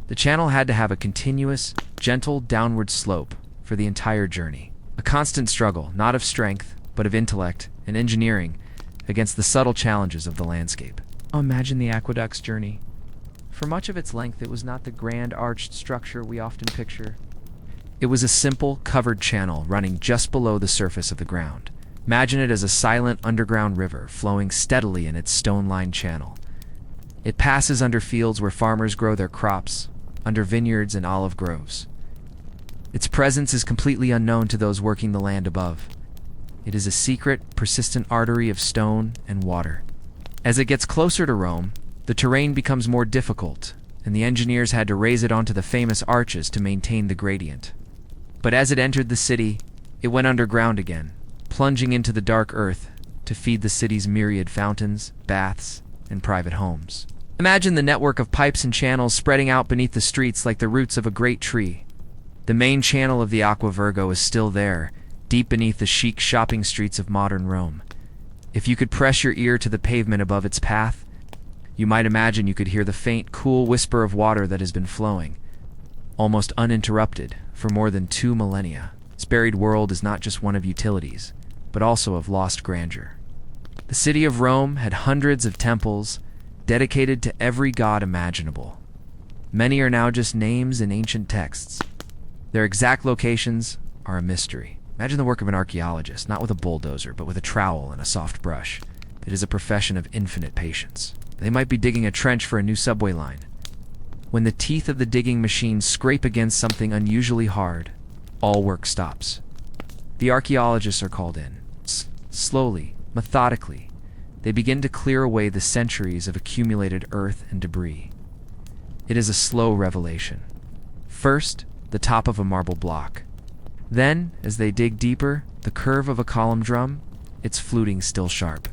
The channel had to have a continuous, gentle downward slope for the entire journey. A constant struggle, not of strength, but of intellect and engineering, against the subtle challenges of the landscape. Imagine the aqueduct's journey. For much of its length, it was not the grand arched structure we often picture. It was a simple, covered channel running just below the surface of the ground. Imagine it as a silent underground river flowing steadily in its stone-lined channel. It passes under fields where farmers grow their crops, under vineyards and olive groves. Its presence is completely unknown to those working the land above. It is a secret, persistent artery of stone and water. As it gets closer to Rome, the terrain becomes more difficult, and the engineers had to raise it onto the famous arches to maintain the gradient. But as it entered the city, it went underground again, plunging into the dark earth to feed the city's myriad fountains, baths, and private homes. Imagine the network of pipes and channels spreading out beneath the streets like the roots of a great tree. The main channel of the Aqua Virgo is still there, deep beneath the chic shopping streets of modern Rome. If you could press your ear to the pavement above its path, you might imagine you could hear the faint, cool whisper of water that has been flowing, almost uninterrupted, for more than 2 millennia. This buried world is not just one of utilities, but also of lost grandeur. The city of Rome had hundreds of temples dedicated to every god imaginable. Many are now just names in ancient texts. Their exact locations are a mystery. Imagine the work of an archaeologist, not with a bulldozer, but with a trowel and a soft brush. It is a profession of infinite patience. They might be digging a trench for a new subway line. When the teeth of the digging machine scrape against something unusually hard, all work stops. The archaeologists are called in. Slowly, methodically, they begin to clear away the centuries of accumulated earth and debris. It is a slow revelation. First, the top of a marble block. Then, as they dig deeper, the curve of a column drum, its fluting still sharp.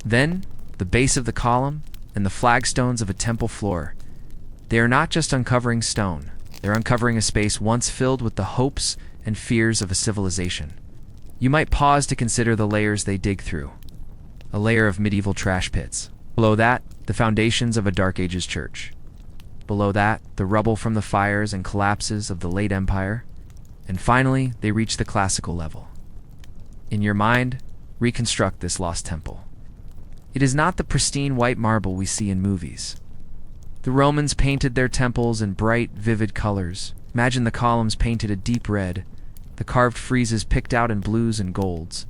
Then, the base of the column and the flagstones of a temple floor. They are not just uncovering stone. They're uncovering a space once filled with the hopes and fears of a civilization. You might pause to consider the layers they dig through. A layer of medieval trash pits. Below that, the foundations of a Dark Ages church. Below that, the rubble from the fires and collapses of the late empire. And finally, they reach the classical level. In your mind, reconstruct this lost temple. It is not the pristine white marble we see in movies. The Romans painted their temples in bright, vivid colors. Imagine the columns painted a deep red, the carved friezes picked out in blues and golds.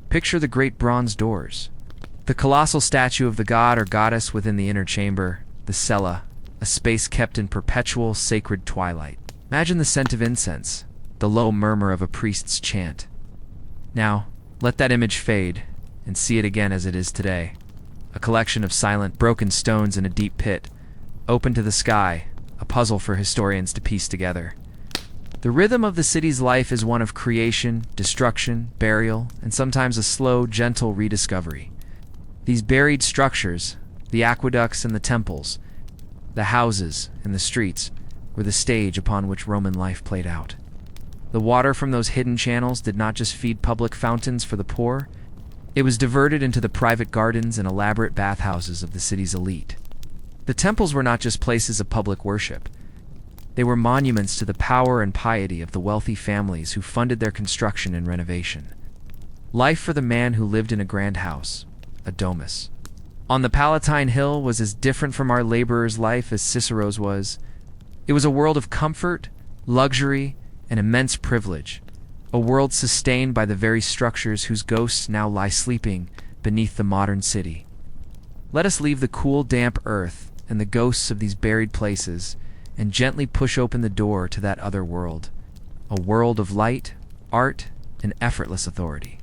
Picture the great bronze doors. The colossal statue of the god or goddess within the inner chamber, the cella, a space kept in perpetual sacred twilight. Imagine the scent of incense, the low murmur of a priest's chant. Now, let that image fade, and see it again as it is today. A collection of silent, broken stones in a deep pit, open to the sky, a puzzle for historians to piece together. The rhythm of the city's life is one of creation, destruction, burial, and sometimes a slow, gentle rediscovery. These buried structures, the aqueducts and the temples, the houses and the streets, were the stage upon which Roman life played out. The water from those hidden channels did not just feed public fountains for the poor, it was diverted into the private gardens and elaborate bathhouses of the city's elite. The temples were not just places of public worship. They were monuments to the power and piety of the wealthy families who funded their construction and renovation. Life for the man who lived in a grand house, a domus, on the Palatine Hill was as different from our laborer's life as Cicero's was. It was a world of comfort, luxury, and immense privilege, a world sustained by the very structures whose ghosts now lie sleeping beneath the modern city. Let us leave the cool, damp earth and the ghosts of these buried places and gently push open the door to that other world, a world of light, art, and effortless authority.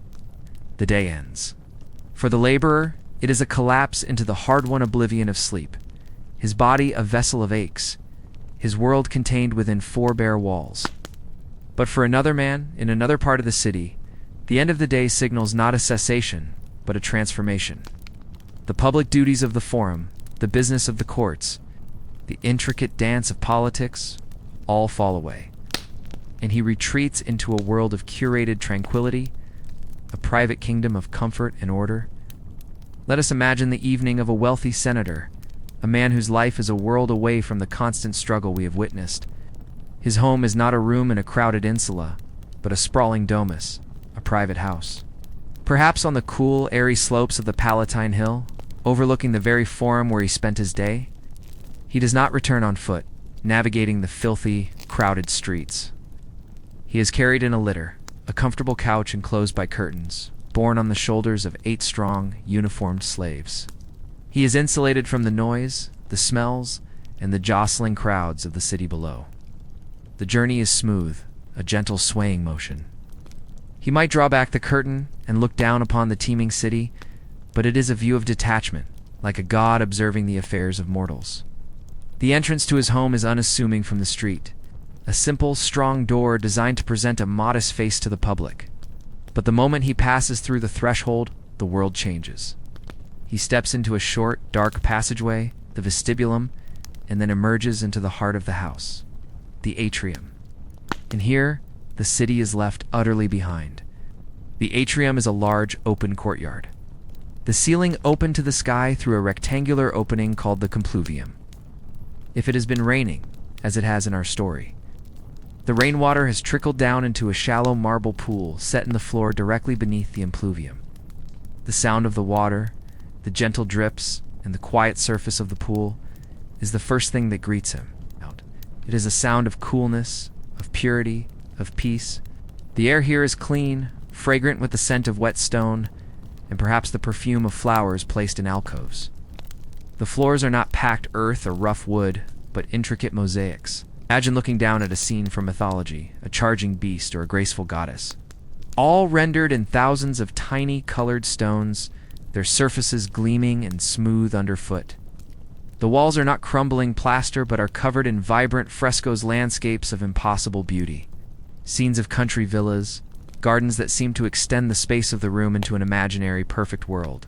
The day ends. For the laborer, it is a collapse into the hard-won oblivion of sleep, his body a vessel of aches, his world contained within four bare walls. But for another man, in another part of the city, the end of the day signals not a cessation, but a transformation. The public duties of the forum, the business of the courts, the intricate dance of politics, all fall away, and he retreats into a world of curated tranquility, a private kingdom of comfort and order. Let us imagine the evening of a wealthy senator, a man whose life is a world away from the constant struggle we have witnessed. His home is not a room in a crowded insula, but a sprawling domus, a private house. Perhaps on the cool, airy slopes of the Palatine Hill, overlooking the very forum where he spent his day. He does not return on foot, navigating the filthy, crowded streets. He is carried in a litter, a comfortable couch enclosed by curtains, borne on the shoulders of 8 strong, uniformed slaves. He is insulated from the noise, the smells, and the jostling crowds of the city below. The journey is smooth, a gentle swaying motion. He might draw back the curtain and look down upon the teeming city, but it is a view of detachment, like a god observing the affairs of mortals. The entrance to his home is unassuming from the street, a simple, strong door designed to present a modest face to the public. But the moment he passes through the threshold, the world changes. He steps into a short, dark passageway, the vestibulum, and then emerges into the heart of the house, the atrium. And here, the city is left utterly behind. The atrium is a large, open courtyard. The ceiling open to the sky through a rectangular opening called the compluvium. If it has been raining, as it has in our story, the rainwater has trickled down into a shallow marble pool set in the floor directly beneath the impluvium. The sound of the water, the gentle drips, and the quiet surface of the pool is the first thing that greets him. It is a sound of coolness, of purity, of peace. The air here is clean, fragrant with the scent of wet stone, and perhaps the perfume of flowers placed in alcoves. The floors are not packed earth or rough wood, but intricate mosaics. Imagine looking down at a scene from mythology, a charging beast or a graceful goddess. All rendered in thousands of tiny colored stones, their surfaces gleaming and smooth underfoot. The walls are not crumbling plaster but are covered in vibrant frescoes, landscapes of impossible beauty. Scenes of country villas, gardens that seem to extend the space of the room into an imaginary perfect world.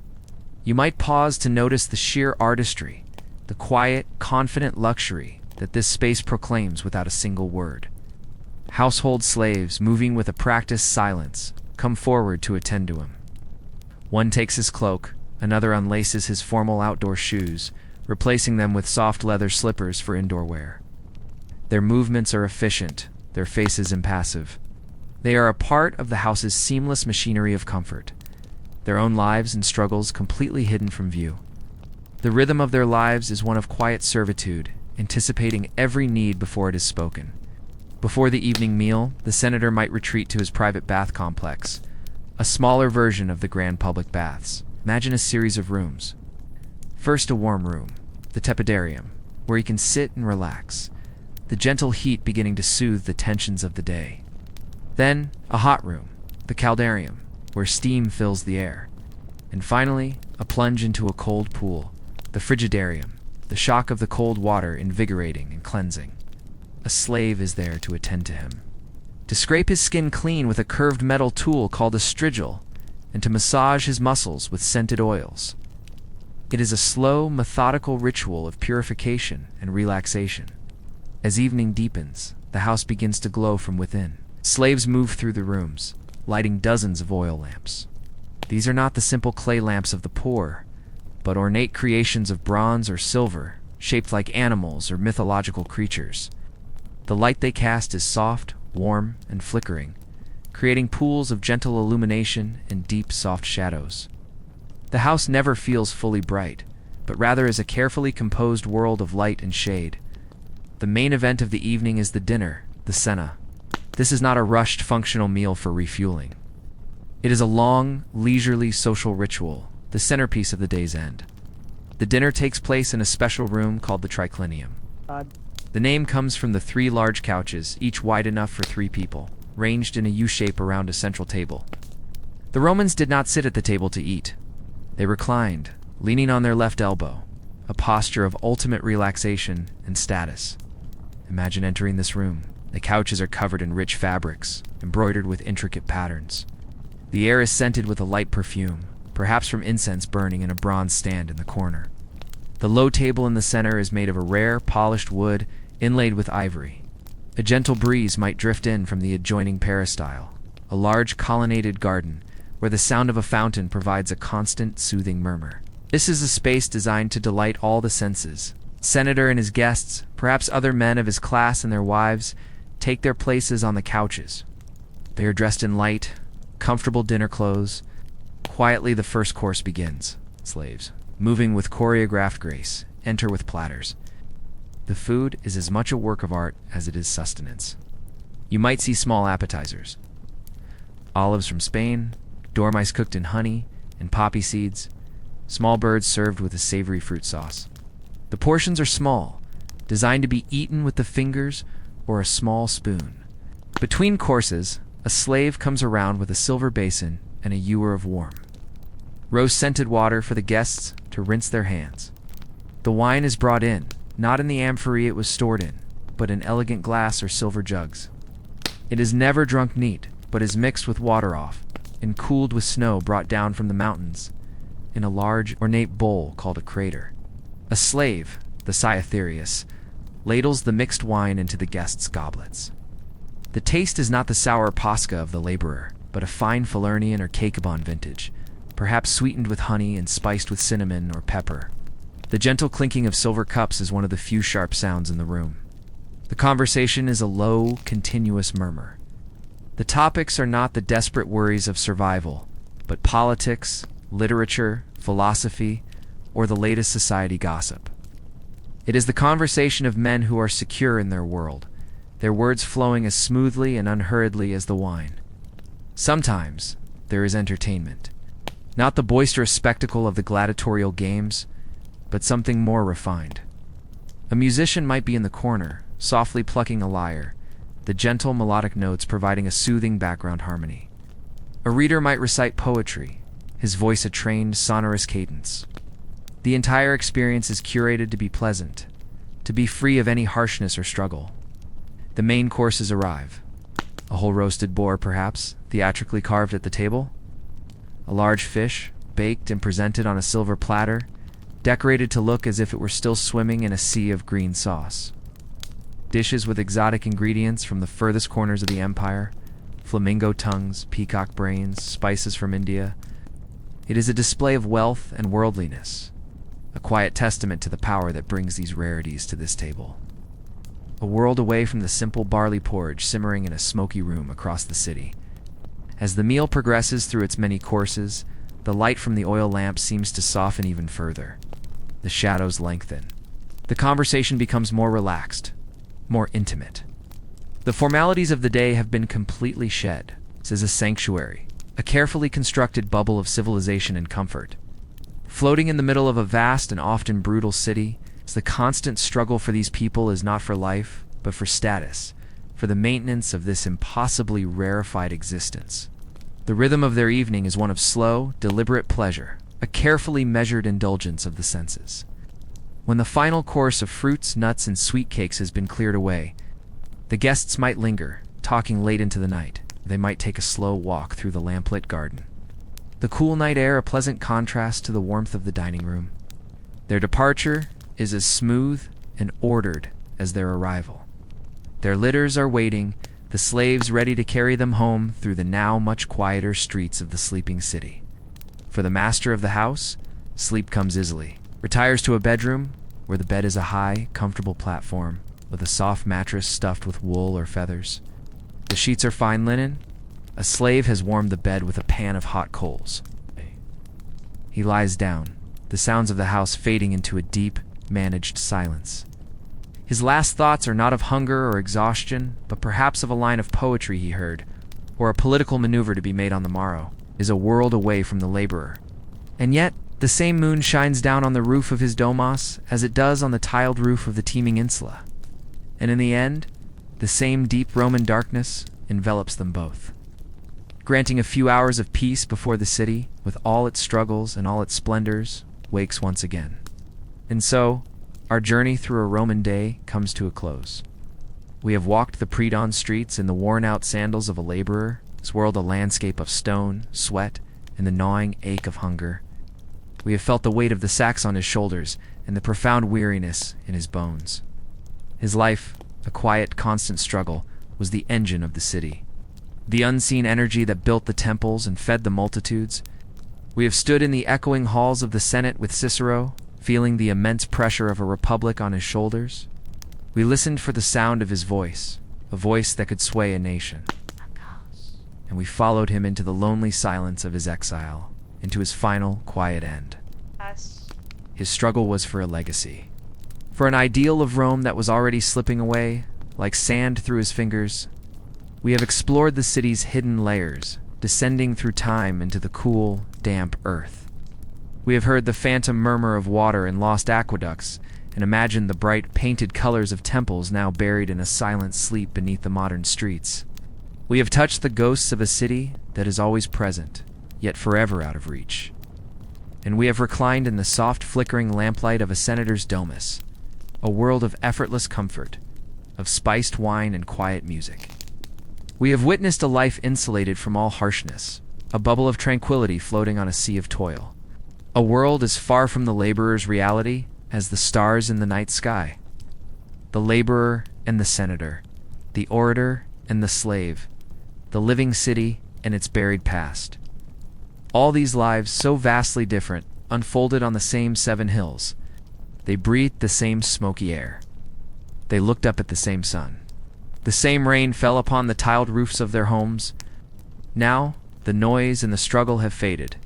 You might pause to notice the sheer artistry, the quiet, confident luxury that this space proclaims without a single word. Household slaves, moving with a practiced silence, come forward to attend to him. One takes his cloak, another unlaces his formal outdoor shoes, replacing them with soft leather slippers for indoor wear. Their movements are efficient, their faces impassive. They are a part of the house's seamless machinery of comfort, their own lives and struggles completely hidden from view. The rhythm of their lives is one of quiet servitude, anticipating every need before it is spoken. Before the evening meal, the senator might retreat to his private bath complex, a smaller version of the grand public baths. Imagine a series of rooms. First, a warm room, the tepidarium, where he can sit and relax, the gentle heat beginning to soothe the tensions of the day. Then, a hot room, the caldarium, where steam fills the air. And finally, a plunge into a cold pool, the frigidarium, the shock of the cold water invigorating and cleansing. A slave is there to attend to him, to scrape his skin clean with a curved metal tool called a strigil, and to massage his muscles with scented oils. It is a slow, methodical ritual of purification and relaxation. As evening deepens, the house begins to glow from within. Slaves move through the rooms, lighting dozens of oil lamps. These are not the simple clay lamps of the poor, but ornate creations of bronze or silver, shaped like animals or mythological creatures. The light they cast is soft, warm, and flickering, creating pools of gentle illumination and deep, soft shadows. The house never feels fully bright, but rather is a carefully composed world of light and shade. The main event of the evening is the dinner, the cena. This is not a rushed, functional meal for refueling. It is a long, leisurely social ritual, the centerpiece of the day's end. The dinner takes place in a special room called the triclinium. The name comes from the 3 large couches, each wide enough for 3 people, ranged in a U-shape around a central table. The Romans did not sit at the table to eat. They reclined, leaning on their left elbow, a posture of ultimate relaxation and status. Imagine entering this room. The couches are covered in rich fabrics, embroidered with intricate patterns. The air is scented with a light perfume, perhaps from incense burning in a bronze stand in the corner. The low table in the center is made of a rare, polished wood inlaid with ivory. A gentle breeze might drift in from the adjoining peristyle, a large colonnaded garden where the sound of a fountain provides a constant, soothing murmur. This is a space designed to delight all the senses. Senator and his guests, perhaps other men of his class and their wives, take their places on the couches. They are dressed in light, comfortable dinner clothes. Quietly, the first course begins. Slaves, moving with choreographed grace, enter with platters. The food is as much a work of art as it is sustenance. You might see small appetizers. Olives from Spain, dormice cooked in honey and poppy seeds, small birds served with a savory fruit sauce. The portions are small, designed to be eaten with the fingers or a small spoon. Between courses, a slave comes around with a silver basin and a ewer of warm, rose-scented water for the guests to rinse their hands. The wine is brought in, not in the amphorae it was stored in, but in elegant glass or silver jugs. It is never drunk neat, but is mixed with water off, and cooled with snow brought down from the mountains, in a large, ornate bowl called a crater. A slave, the Cyatherius, ladles the mixed wine into the guests' goblets. The taste is not the sour Posca of the laborer, but a fine Falernian or Cacabon vintage, perhaps sweetened with honey and spiced with cinnamon or pepper. The gentle clinking of silver cups is one of the few sharp sounds in the room. The conversation is a low, continuous murmur. The topics are not the desperate worries of survival, but politics, literature, philosophy, or the latest society gossip. It is the conversation of men who are secure in their world, their words flowing as smoothly and unhurriedly as the wine. Sometimes there is entertainment, not the boisterous spectacle of the gladiatorial games, but something more refined. A musician might be in the corner, softly plucking a lyre, the gentle melodic notes providing a soothing background harmony. A reader might recite poetry, his voice a trained, sonorous cadence. The entire experience is curated to be pleasant, to be free of any harshness or struggle. The main courses arrive. A whole roasted boar, perhaps, theatrically carved at the table. A large fish, baked and presented on a silver platter, decorated to look as if it were still swimming in a sea of green sauce. Dishes with exotic ingredients from the furthest corners of the empire, flamingo tongues, peacock brains, spices from India. It is a display of wealth and worldliness, a quiet testament to the power that brings these rarities to this table. A world away from the simple barley porridge simmering in a smoky room across the city. As the meal progresses through its many courses, the light from the oil lamp seems to soften even further. The shadows lengthen. The conversation becomes more relaxed, more intimate. The formalities of the day have been completely shed. This is a sanctuary, a carefully constructed bubble of civilization and comfort. Floating in the middle of a vast and often brutal city The constant struggle for these people is not for life, but for status, for the maintenance of this impossibly rarefied existence. The rhythm of their evening is one of slow, deliberate pleasure, a carefully measured indulgence of the senses. When the final course of fruits, nuts, and sweet cakes has been cleared away, the guests might linger, talking late into the night. They might take a slow walk through the lamplit garden. The cool night air a pleasant contrast to the warmth of the dining room. Their departure is as smooth and ordered as their arrival. Their litters are waiting, the slaves ready to carry them home through the now much quieter streets of the sleeping city. For the master of the house, sleep comes easily. Retires to a bedroom where the bed is a high, comfortable platform with a soft mattress stuffed with wool or feathers. The sheets are fine linen. A slave has warmed the bed with a pan of hot coals. He lies down, the sounds of the house fading into a deep, managed silence. His last thoughts are not of hunger or exhaustion, but perhaps of a line of poetry he heard, or a political maneuver to be made on the morrow, is a world away from the laborer. And yet, the same moon shines down on the roof of his domus as it does on the tiled roof of the teeming insula. And in the end, the same deep Roman darkness envelops them both, granting a few hours of peace before the city, with all its struggles and all its splendors, wakes once again. And so, our journey through a Roman day comes to a close. We have walked the pre-dawn streets in the worn-out sandals of a laborer, swirled a landscape of stone, sweat, and the gnawing ache of hunger. We have felt the weight of the sacks on his shoulders and the profound weariness in his bones. His life, a quiet, constant struggle, was the engine of the city, the unseen energy that built the temples and fed the multitudes. We have stood in the echoing halls of the Senate with Cicero, feeling the immense pressure of a republic on his shoulders. We listened for the sound of his voice, a voice that could sway a nation. And we followed him into the lonely silence of his exile, into his final, quiet end. His struggle was for a legacy, for an ideal of Rome that was already slipping away, like sand through his fingers. We have explored the city's hidden layers, descending through time into the cool, damp earth. We have heard the phantom murmur of water in lost aqueducts, and imagined the bright, painted colors of temples now buried in a silent sleep beneath the modern streets. We have touched the ghosts of a city that is always present, yet forever out of reach. And we have reclined in the soft, flickering lamplight of a senator's domus, a world of effortless comfort, of spiced wine and quiet music. We have witnessed a life insulated from all harshness, a bubble of tranquility floating on a sea of toil. A world as far from the laborer's reality as the stars in the night sky. The laborer and the senator, the orator and the slave, the living city and its buried past. All these lives, so vastly different, unfolded on the same 7 hills. They breathed the same smoky air. They looked up at the same sun. The same rain fell upon the tiled roofs of their homes. Now, the noise and the struggle have faded.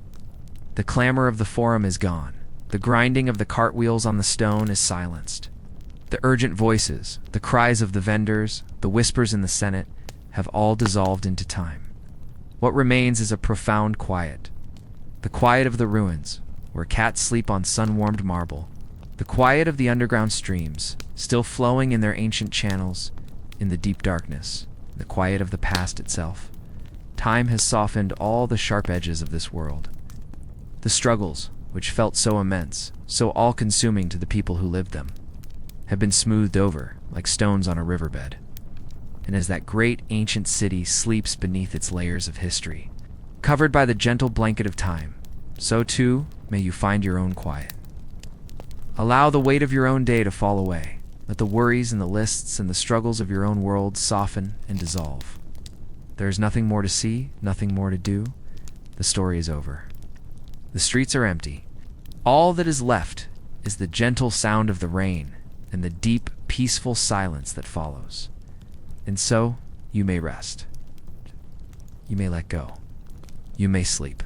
The clamor of the forum is gone. The grinding of the cartwheels on the stone is silenced. The urgent voices, the cries of the vendors, the whispers in the Senate, have all dissolved into time. What remains is a profound quiet. The quiet of the ruins, where cats sleep on sun-warmed marble. The quiet of the underground streams, still flowing in their ancient channels, in the deep darkness. The quiet of the past itself. Time has softened all the sharp edges of this world. The struggles, which felt so immense, so all-consuming to the people who lived them, have been smoothed over like stones on a riverbed. And as that great ancient city sleeps beneath its layers of history, covered by the gentle blanket of time, so too may you find your own quiet. Allow the weight of your own day to fall away. Let the worries and the lists and the struggles of your own world soften and dissolve. There is nothing more to see, nothing more to do. The story is over. The streets are empty. All that is left is the gentle sound of the rain and the deep, peaceful silence that follows. And so, you may rest. You may let go. You may sleep.